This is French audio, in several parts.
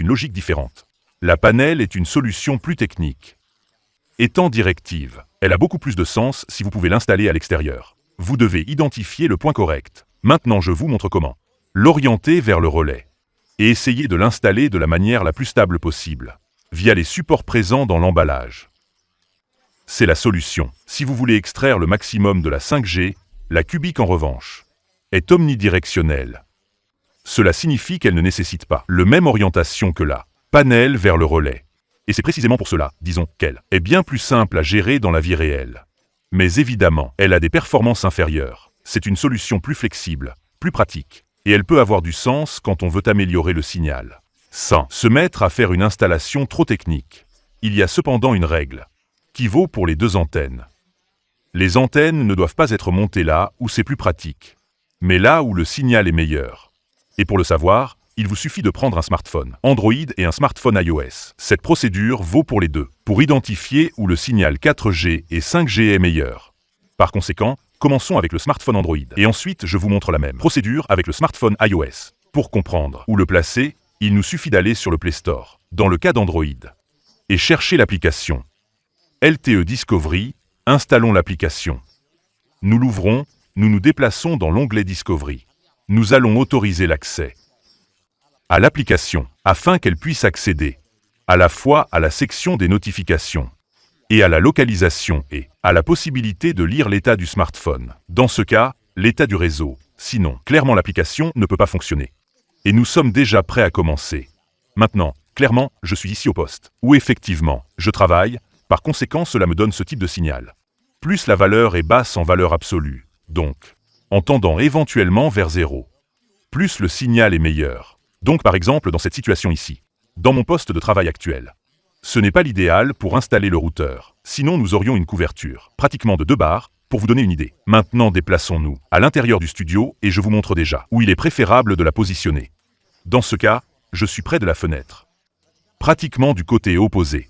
une logique différente. La panel est une solution plus technique. Étant directive, elle a beaucoup plus de sens si vous pouvez l'installer à l'extérieur. Vous devez identifier le point correct. Maintenant, je vous montre comment. L'orienter vers le relais et essayer de l'installer de la manière la plus stable possible, via les supports présents dans l'emballage. C'est la solution. Si vous voulez extraire le maximum de la 5G, la cubique en revanche est omnidirectionnelle. Cela signifie qu'elle ne nécessite pas la même orientation que la panel vers le relais. Et c'est précisément pour cela, disons, qu'elle est bien plus simple à gérer dans la vie réelle. Mais évidemment, elle a des performances inférieures. C'est une solution plus flexible, plus pratique. Et elle peut avoir du sens quand on veut améliorer le signal, sans se mettre à faire une installation trop technique. Il y a cependant une règle, qui vaut pour les deux antennes. Les antennes ne doivent pas être montées là où c'est plus pratique, mais là où le signal est meilleur. Et pour le savoir, il vous suffit de prendre un smartphone Android et un smartphone iOS. Cette procédure vaut pour les deux, pour identifier où le signal 4G et 5G est meilleur. Par conséquent, commençons avec le smartphone Android. Et ensuite, je vous montre la même procédure avec le smartphone iOS. Pour comprendre où le placer, il nous suffit d'aller sur le Play Store, dans le cas d'Android, et chercher l'application LTE Discovery. Installons l'application. Nous l'ouvrons, nous nous déplaçons dans l'onglet Discovery. Nous allons autoriser l'accès à l'application, afin qu'elle puisse accéder à la fois à la section des notifications, et à la localisation et à la possibilité de lire l'état du smartphone. Dans ce cas, l'état du réseau. Sinon, clairement l'application ne peut pas fonctionner. Et nous sommes déjà prêts à commencer. Maintenant, clairement, je suis ici au poste, où effectivement, je travaille, par conséquent cela me donne ce type de signal. Plus la valeur est basse en valeur absolue, donc, en tendant éventuellement vers 0. Plus le signal est meilleur. Donc par exemple dans cette situation ici, dans mon poste de travail actuel. Ce n'est pas l'idéal pour installer le routeur, sinon nous aurions une couverture, pratiquement de 2 barres, pour vous donner une idée. Maintenant déplaçons-nous à l'intérieur du studio et je vous montre déjà où il est préférable de la positionner. Dans ce cas, je suis près de la fenêtre. Pratiquement du côté opposé.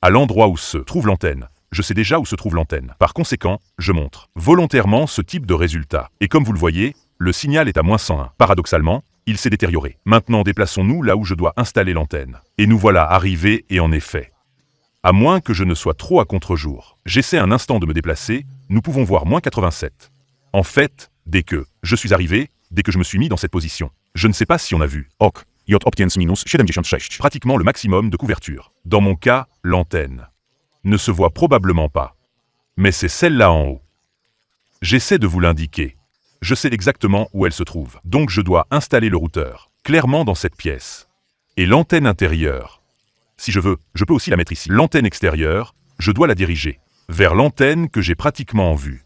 À l'endroit où se trouve l'antenne. Je sais déjà où se trouve l'antenne. Par conséquent, je montre volontairement ce type de résultat. Et comme vous le voyez, le signal est à -101. Paradoxalement, il s'est détérioré. Maintenant déplaçons-nous là où je dois installer l'antenne. Et nous voilà arrivés et en effet. À moins que je ne sois trop à contre-jour. J'essaie un instant de me déplacer, nous pouvons voir -87. En fait, dès que je suis arrivé, dès que je me suis mis dans cette position, je ne sais pas si on a vu. Ok, J-76. Pratiquement le maximum de couverture. Dans mon cas, l'antenne ne se voit probablement pas. Mais c'est celle-là en haut. J'essaie de vous l'indiquer. Je sais exactement où elle se trouve. Donc je dois installer le routeur, clairement dans cette pièce. Et l'antenne intérieure. Si je veux, je peux aussi la mettre ici. L'antenne extérieure, je dois la diriger vers l'antenne que j'ai pratiquement en vue.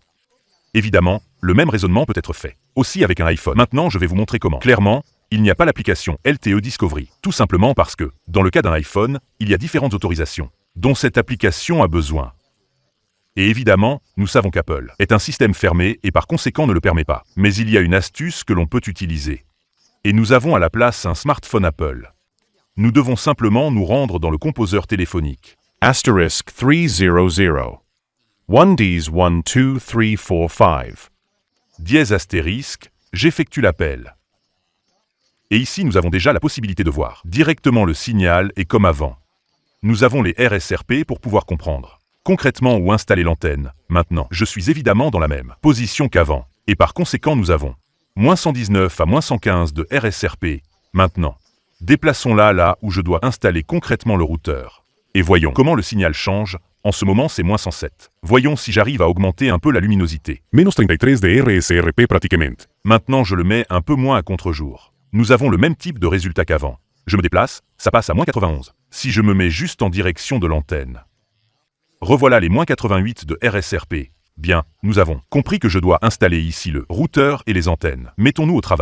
Évidemment, le même raisonnement peut être fait aussi avec un iPhone. Maintenant, je vais vous montrer comment. Clairement, il n'y a pas l'application LTE Discovery. Tout simplement parce que, dans le cas d'un iPhone, il y a différentes autorisations dont cette application a besoin. Et évidemment, nous savons qu'Apple est un système fermé et par conséquent ne le permet pas. Mais il y a une astuce que l'on peut utiliser. Et nous avons à la place un smartphone Apple. Nous devons simplement nous rendre dans le composeur téléphonique. Asterisk 300. 1Ds 1 2 3 4 5. Dièse astérisque, j'effectue l'appel. Et ici nous avons déjà la possibilité de voir directement le signal et comme avant. Nous avons les RSRP pour pouvoir comprendre concrètement où installer l'antenne. Maintenant, je suis évidemment dans la même position qu'avant. Et par conséquent nous avons -119 à -115 de RSRP. Maintenant, déplaçons-la là où je dois installer concrètement le routeur. Et voyons comment le signal change. En ce moment, c'est -107. Voyons si j'arrive à augmenter un peu la luminosité. -33 de RSRP pratiquement. Maintenant, je le mets un peu moins à contre-jour. Nous avons le même type de résultat qu'avant. Je me déplace, ça passe à -91. Si je me mets juste en direction de l'antenne. Revoilà les -88 de RSRP. Bien, nous avons compris que je dois installer ici le routeur et les antennes. Mettons-nous au travail.